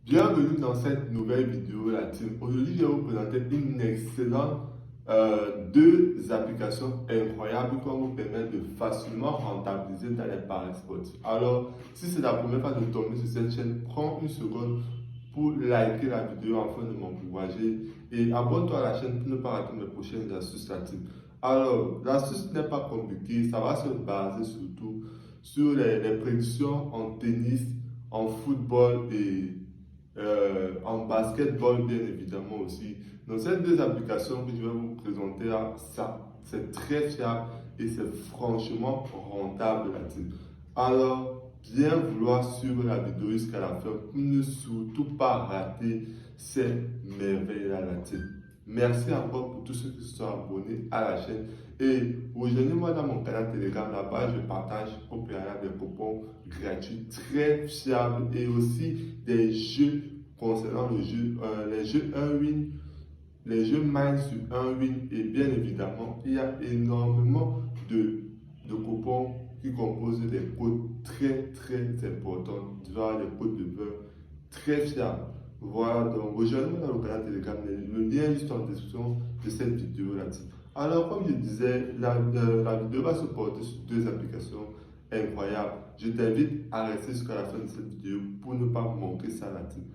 Bienvenue dans cette nouvelle vidéo la team. Aujourd'hui, je vais vous présenter une excellente deux applications incroyables qui vont vous permettre de facilement rentabiliser dans les paris sportifs. Alors, si c'est la première fois de tomber sur cette chaîne, prends une seconde pour liker la vidéo afin de m'encourager et abonne-toi à la chaîne pour ne pas rater mes prochaines astuces la team. Alors, l'astuce n'est pas compliquée, ça va se baser surtout sur les prédictions en tennis, en football et en basketball bien évidemment aussi. Donc ces deux applications que je vais vous présenter là, ça c'est très fiable et c'est franchement rentable la team. Alors bien vouloir suivre la vidéo jusqu'à la fin pour ne surtout pas rater ces merveilles là la team. Merci encore pour tous ceux qui se sont abonnés à la chaîne. Et rejoignez-moi dans mon canal Telegram. Là-bas, je partage au préalable des coupons gratuits très fiables et aussi des jeux concernant les jeux 1-win, les jeux Mind sur 1-win. Et bien évidemment, il y a énormément de coupons qui composent des codes très importants, genre les codes de beurre très fiables. Voilà, donc rejoignez-moi dans le canal Telegram. Le lien est juste en description de cette vidéo là-dessus. Alors, comme je disais, la vidéo va se porter sur deux applications incroyables. Je t'invite à rester jusqu'à la fin de cette vidéo pour ne pas manquer ça là-dessus.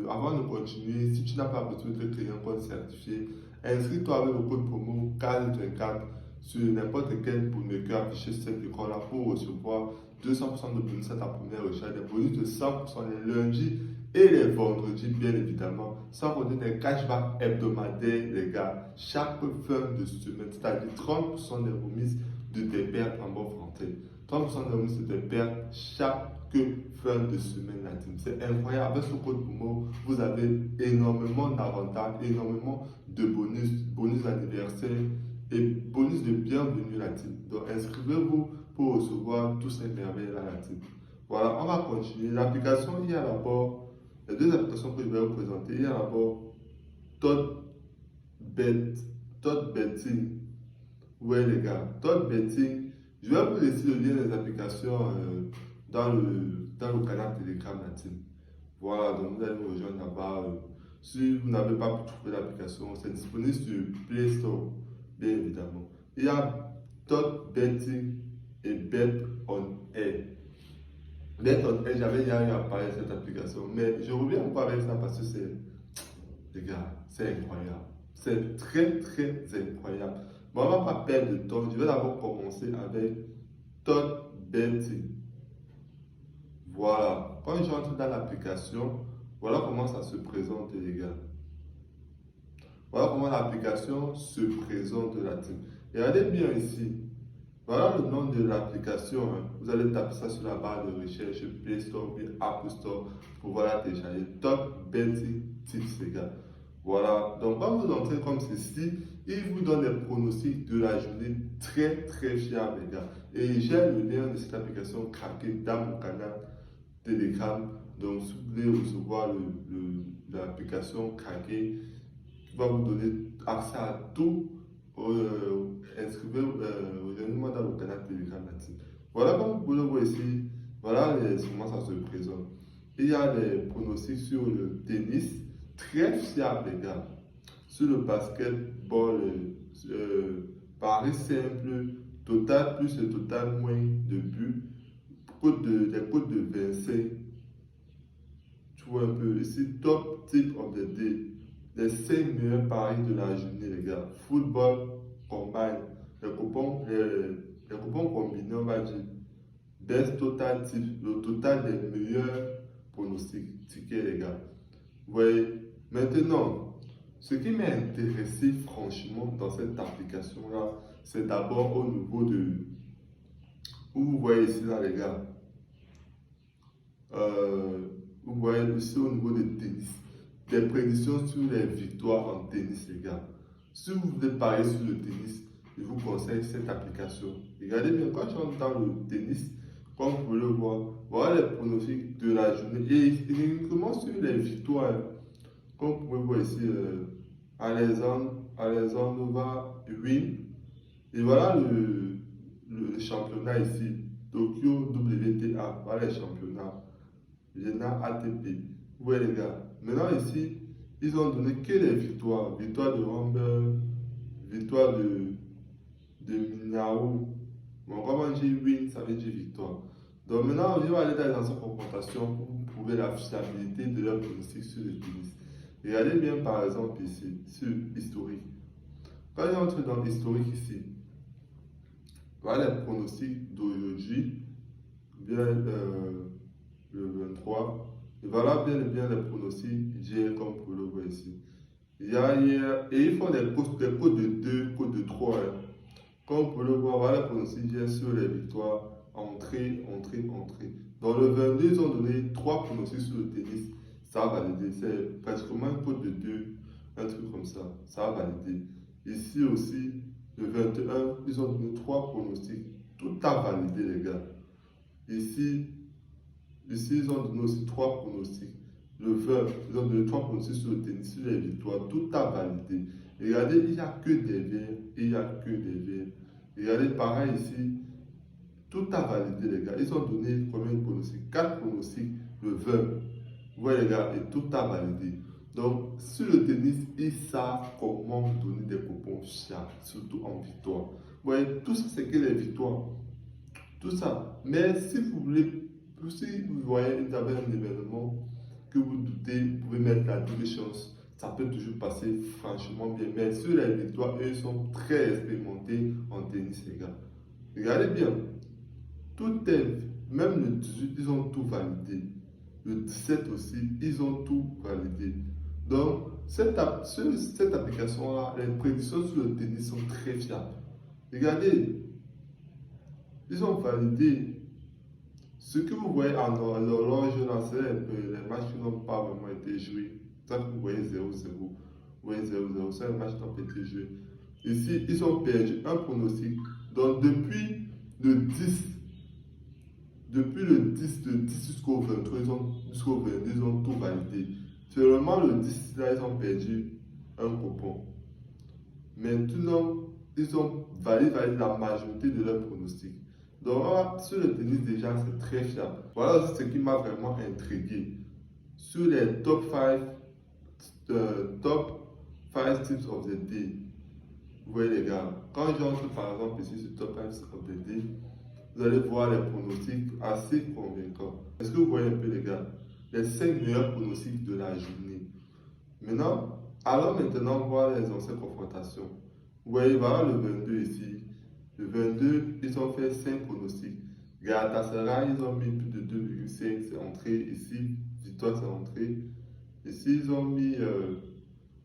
Avant de continuer, si tu n'as pas besoin de créer un compte certifié, inscris-toi avec le code promo CAD24 sur n'importe quel bookmaker affiché sur cet écran-là pour recevoir 200% de bonus à ta première recherche, des bonus de 100% les lundis et les vendredis, bien évidemment, sans compter des cashbacks hebdomadaires, les gars, chaque fin de semaine, c'est-à-dire 30% des remises de tes pertes en bon français. 30% de remises de tes pertes chaque fin de semaine la team. C'est incroyable. Avec ce code promo, vous avez énormément d'avantages, énormément de bonus anniversaire et bonus de bienvenue la team. Donc inscrivez-vous pour recevoir tous ces merveilles là la team. Voilà, on va continuer. L'application, il y a d'abord les deux applications que je vais vous présenter. Il y a d'abord Todd Bet, Todd Betting. Ouais les gars, Todd Betting. Je vais vous laisser le lien des applications dans le canal Telegram la team. Voilà, donc vous allez nous rejoindre là-bas. Si vous n'avez pas pu trouver l'application, c'est disponible sur Play Store, bien évidemment. Il y a Todd Betting et Bet on Air. Bet on Air, j'avais déjà eu à parler de cette application, mais je reviens encore avec ça parce que c'est, les gars, c'est incroyable. C'est très incroyable. Bon, on ne va pas perdre de temps. Je vais d'abord commencer avec Todd Betting. Voilà, quand j'entre dans l'application, voilà comment ça se présente les gars. Voilà comment l'application se présente la team. Regardez bien ici. Voilà le nom de l'application. Hein. Vous allez taper ça sur la barre de recherche Play Store ou App Store pour pouvoir la télécharger. Top Betting Tips les gars. Voilà, donc quand vous entrez comme ceci, il vous donne des pronostics de la journée très fiables les gars. Et j'ai le lien de cette application craqué dans mon canal Telegram. Donc, si vous voulez recevoir l'application craquée qui va vous donner accès à tout, rejoignez-moi dans le canal Telegram là-dessus. Voilà, comme vous pouvez le voir ici, voilà comment ça se présente. Il y a des pronostics sur le tennis, très fiable, les gars. Sur le basketball, pari simple, total plus et total moins de buts des codes de 25. Tu vois un peu ici, top tip of the day. Les 5 meilleurs paris de la journée, les gars. Football combine. Les coupons combinés, on va dire. Best total tip. Le total des meilleurs pronostics. Tickets, les gars. Vous voyez. Maintenant, ce qui m'a intéressé franchement dans cette application-là, c'est d'abord au niveau de. Où vous voyez ici, là, les gars. Vous voyez aussi au niveau de tennis, des prédictions sur les victoires en tennis, les gars. Si vous voulez parier sur le tennis, je vous conseille cette application. Regardez bien, quand tu entres dans le tennis, comme vous pouvez le voir, voilà les pronostics de la journée. Et uniquement sur les victoires, comme vous pouvez voir ici, Alexandre win. Et voilà le championnat ici, Tokyo WTA, voilà les championnats. Vienna ATP. Vous voyez les gars. Maintenant ici, ils ont donné que les victoires. Victoire de Ramberg, victoire de Minao. Bon, comment j'ai win, ça veut dire victoire. Donc maintenant, on va aller dans les anciennes confrontations pour prouver la fiabilité de leur pronostic sur le tennis. Regardez bien par exemple ici, sur historique. Quand on entre dans l'historique ici, voilà les pronostics d'aujourd'hui, bien le 23. Et voilà bien les pronostics d'hier comme vous le voyez ici. Il y a hier, et ils font des codes de 2, codes de 3. Hein. Comme vous le voir, voilà les pronostics d'hier sur les victoires. Entrée. Dans le 22, ils ont donné 3 pronostics sur le tennis. Ça a validé. C'est pratiquement un code de 2, un truc comme ça. Ça a validé. Ici aussi, le 21, ils ont donné 3 pronostics. Tout a validé, les gars. Ici, ils ont donné aussi 3 pronostics. Le 20, ils ont donné 3 pronostics sur le tennis, sur les victoires. Tout a validé. Regardez, il n'y a que des verts. Il n'y a que des verts. Regardez, pareil ici. Tout a validé, les gars. Ils ont donné combien de pronostics? 4 pronostics, le 20. Vous voyez, les gars, et tout a validé. Donc, sur le tennis, ils savent comment donner des coupons fiables, surtout en victoire. Vous voyez, tout ça, c'est que les victoires. Tout ça. Mais si vous voulez, si vous voyez, vous avez un événement que vous doutez, vous pouvez mettre la double chance. Ça peut toujours passer franchement bien. Mais sur les victoires, eux sont très expérimentés en tennis, les gars. Regardez bien. Tout est, même le 18, ils ont tout validé. Le 17 aussi, ils ont tout validé. Donc, cette application-là, les prédictions sur le tennis sont très fiables. Regardez, ils ont validé. Ce que vous voyez en l'horloge, c'est les matchs qui n'ont pas vraiment été joués. Ça, vous voyez 0-0. Vous voyez 0-0, c'est un match qui n'a pas été joué. Ici, ils ont perdu un pronostic. Donc, depuis le 10 jusqu'au 23, jusqu'au 22, ils ont tout validé. Seulement le 10, là, ils ont perdu un coupon. Maintenant, ils ont validé la majorité de leurs pronostics. Donc, sur le tennis, déjà, c'est très fiable. Voilà ce qui m'a vraiment intrigué. Sur les top 5 tips of the day, vous voyez les gars, quand j'entre par exemple ici sur top 5 of the day, vous allez voir les pronostics assez convaincants. Est-ce que vous voyez un peu les gars? Les 5 meilleurs pronostics de la journée. Maintenant, allons maintenant voir les anciennes confrontations. Vous voyez, voilà le 22 ici. Le 22, ils ont fait 5 pronostics. Galatasaray, ils ont mis plus de 2,5, c'est entré. Ici, victoire, c'est entré. Ici, ils ont mis...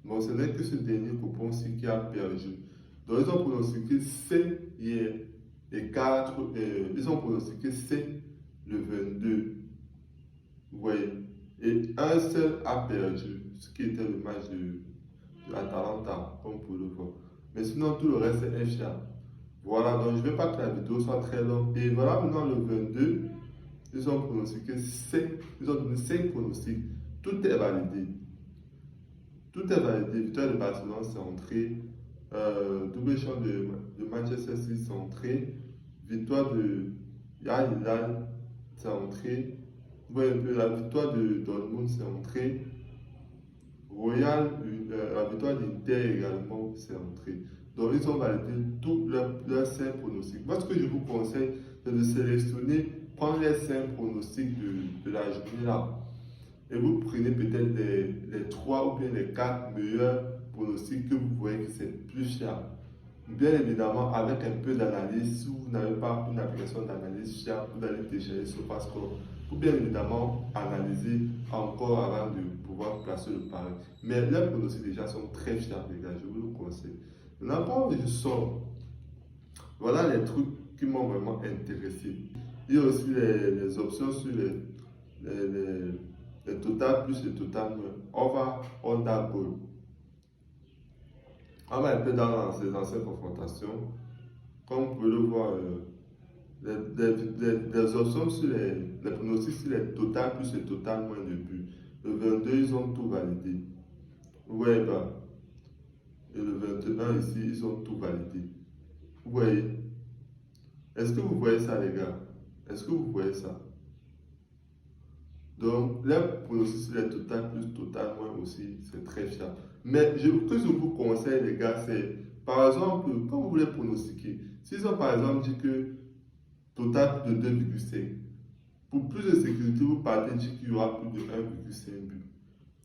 bon, ce n'est que ce dernier coupon-ci qui a perdu. Donc, ils ont pronostiqué 5 hier. Et 4, ils ont pronostiqué 5 le 22. Vous voyez. Et un seul a perdu, ce qui était le match de Atalanta, comme pour le voir. Mais sinon, tout le reste est infiable. Voilà, donc je ne veux pas que la vidéo soit très longue. Et voilà, maintenant le 22, ils ont pronostiqué 5, ils ont donné 5 pronostics. Tout est validé. Tout est validé. Victoire de Barcelone, c'est entré. Double champ de Manchester City, c'est entré. Victoire de Al Hilal, c'est entré. Vous voyez un peu la victoire de Dortmund, c'est entré. Royal, la victoire d'Inter également, c'est entré. Donc, ils ont validé tous leurs 5 pronostics. Moi, ce que je vous conseille, c'est de sélectionner, prendre les 5 pronostics de la journée là. Et vous prenez peut-être les 3 ou bien les 4 meilleurs pronostics que vous voyez que c'est plus fiable. Bien évidemment, avec un peu d'analyse, si vous n'avez pas une application d'analyse fiable, vous allez télécharger SofaScore pour bien évidemment analyser encore avant de pouvoir placer le pari. Mais les pronostics déjà sont très fiables, les gars, je vous le conseille. Maintenant, je sors. Voilà les trucs qui m'ont vraiment intéressé. Il y a aussi les options sur les total plus les total moins. Over, under, goal. On va un peu dans ces anciennes confrontations. Comme vous pouvez le voir, les options sur les pronostics sur les total plus les total moins de buts. Le 22, ils ont tout validé. Vous voyez pas? Et le 21 ici, ils ont tout validé. Vous voyez? Est-ce que vous voyez ça, les gars? Est-ce que vous voyez ça? Donc, les pronostics sur les total plus total moins aussi, c'est très fiable. Mais que je vous conseille, les gars, c'est par exemple, quand vous voulez pronostiquer, s'ils ont par exemple dit que total de 2,5, pour plus de sécurité, vous partez dire qu'il y aura plus de 1,5 but.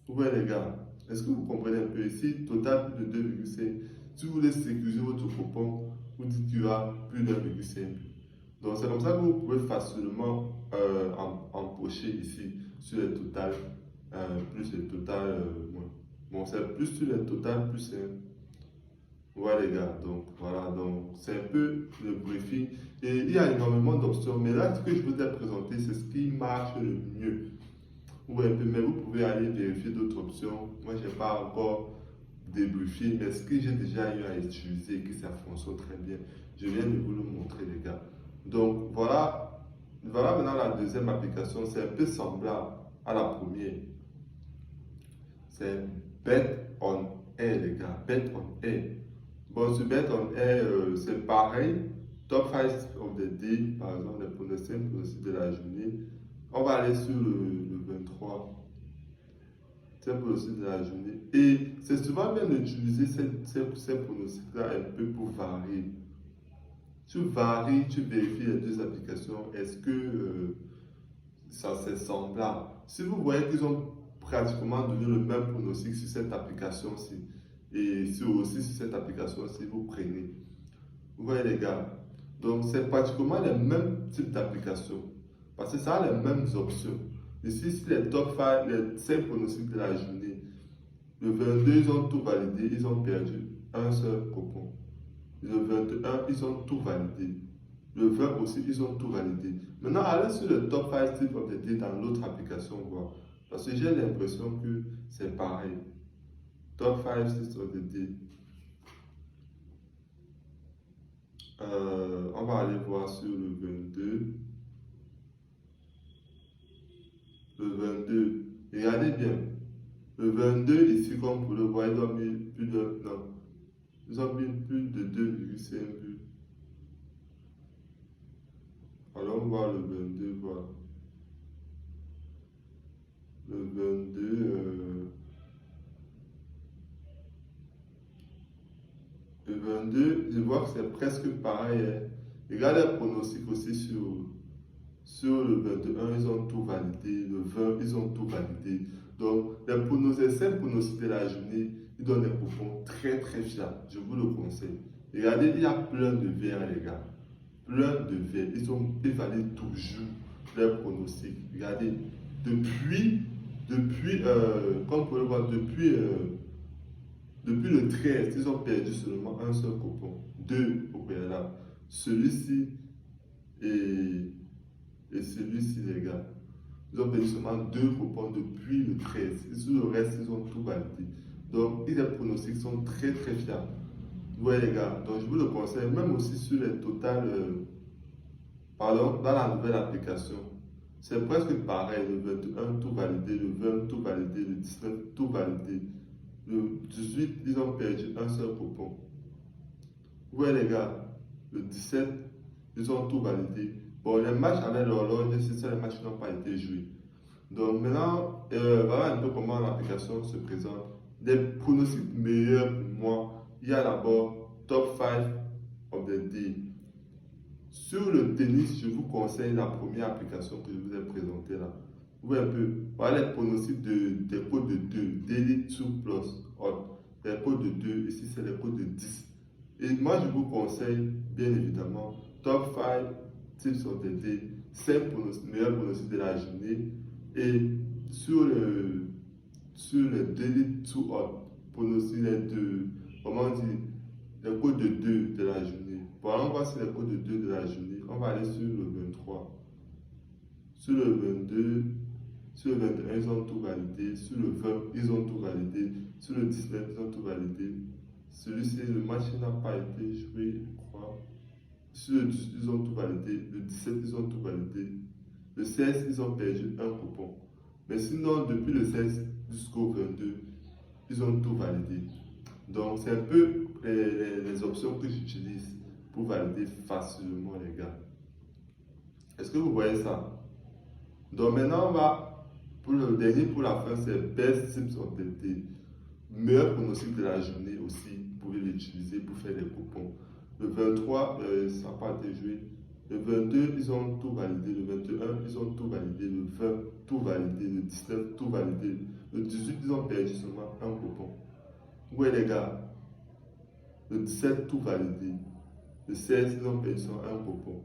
Vous voyez, les gars, est-ce que vous comprenez un peu? Ici, total plus de 2,5. Si vous voulez sécuriser votre coupon, vous dites qu'il y aura plus de 1,5 but. Donc, c'est comme ça que vous pouvez facilement empocher ici sur les totales, plus les totales moins. Bon, c'est plus sur les totales, plus c'est. Ouais, les gars, donc voilà, donc c'est un peu le briefing. Et il y a énormément d'options, mais là, ce que je vous ai présenté, c'est ce qui marche le mieux. Ouais, mais vous pouvez aller vérifier d'autres options. Moi, je n'ai pas encore débriefé, mais ce que j'ai déjà eu à utiliser et que ça fonctionne très bien, je viens de vous le montrer, les gars. Donc, voilà maintenant la deuxième application. C'est un peu semblable à la première. C'est Bet on Air, les gars. Bet on Air. Bon, sur Bet on Air, c'est pareil. Top 5 of the day, par exemple, les pronostics de la journée. On va aller sur le 23. C'est pour aussi de la journée. Et c'est souvent bien d'utiliser ces pronostics-là un peu pour varier. Tu varies, tu vérifies les deux applications. Est-ce que ça c'est semblable? Si vous voyez qu'ils ont pratiquement donné le même pronostic sur cette application-ci et aussi sur cette application-ci, vous prenez. Vous voyez les gars? Donc c'est pratiquement les mêmes types d'applications parce que ça a les mêmes options. Ici, si les top 5, les 5 pronostics de la journée, le 22, ils ont tout validé, ils ont perdu un seul coupon. Le 21, ils ont tout validé. Le 20 aussi, ils ont tout validé. Maintenant, allez sur le top 5 type of the day dans l'autre application, voir. Parce que j'ai l'impression que c'est pareil. Top 5 types of the day. On va aller voir sur le 22. Le 22. Regardez bien. Le 22, ici, comme vous le voyez, ils ont mis plus de, non, ils ont mis plus de 2,5 buts. Alors, on va voir le 22, voilà. Le 22, le 22, je vois que c'est presque pareil, hein. Regardez les pronostics aussi sur le 21, ils ont tout validé. Le 20, ils ont tout validé. Donc, les 5 pronostics de la journée, ils donnent des coupons très très fiables. Je vous le conseille. Regardez, il y a plein de verts, les gars. Plein de verts. Ils valident toujours leurs pronostics. Regardez, comme vous pouvez le voir, depuis le 13, ils ont perdu seulement un seul coupon. Deux au préalable. Celui-ci et celui-ci, les gars. Ils ont perdu seulement deux coupons depuis le 13. Et sur le reste, ils ont tout validé. Donc, les pronostics sont très très fiables. Vous voyez, les gars. Donc, je vous le conseille, même aussi sur les totales, pardon, dans la nouvelle application. C'est presque pareil. Le 21, tout validé. Le 20, tout validé. Le 19, tout validé. Le 18, ils ont perdu un seul coupon. Vous voyez, les gars. Le 17, ils ont tout validé. Bon, les matchs avec l'horloge, c'est ça, les matchs qui n'ont pas été joués. Donc maintenant, voilà un peu comment l'application se présente. Des pronostics meilleurs pour moi, il y a d'abord Top 5 of the Day. Sur le tennis, je vous conseille la première application que je vous ai présentée là. Vous voyez un peu, voilà les pronostics des codes de 2, Daily 2 Plus, les codes de 2, ici c'est les codes de 10. Et moi je vous conseille, bien évidemment, Top 5 Tips of the Day, 5 meilleurs pronostics de la journée. Et sur le Daily 2 pronostics, comment on dit, les codes de 2 de la journée. Bon, on va voir sur les codes de 2 de la journée. On va aller sur le 23. Sur le 22, sur le 21, ils ont tout validé. Sur le 20, ils ont tout validé. Sur le 19, ils ont tout validé. Celui-ci, le match n'a pas été joué, je crois. Sur le 18, ils ont tout validé. Le 17, ils ont tout validé. Le 16, ils ont perdu un coupon. Mais sinon, depuis le 16 jusqu'au 22, ils ont tout validé. Donc, c'est un peu les options que j'utilise pour valider facilement, les gars. Est-ce que vous voyez ça? Donc, maintenant, Pour le dernier, pour la fin, c'est Best Tips on the Day. Meilleur pronostic de la journée aussi, vous pouvez l'utiliser pour faire des coupons. Le 23, ça n'a pas été joué. Le 22, ils ont tout validé. Le 21, ils ont tout validé. Le 20, tout validé. Le 19, tout validé. Le 18, ils ont perdu seulement un coupon. Ouais, les gars. Le 17, tout validé. Le 16, ils ont perdu seulement un coupon.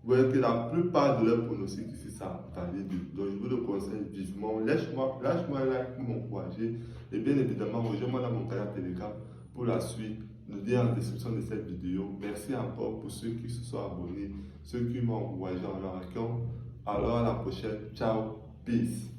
Vous voyez que la plupart de leurs pronostics ici, ça valide. Donc, je vous le conseille vivement. Lâche-moi un like pour m'encourager. Et bien évidemment, rejoins-moi dans mon canal Telegram pour la suite. Le lien en description de cette vidéo. Merci encore pour ceux qui se sont abonnés, ceux qui m'ont encouragé en leur account. Alors, à la prochaine. Ciao. Peace.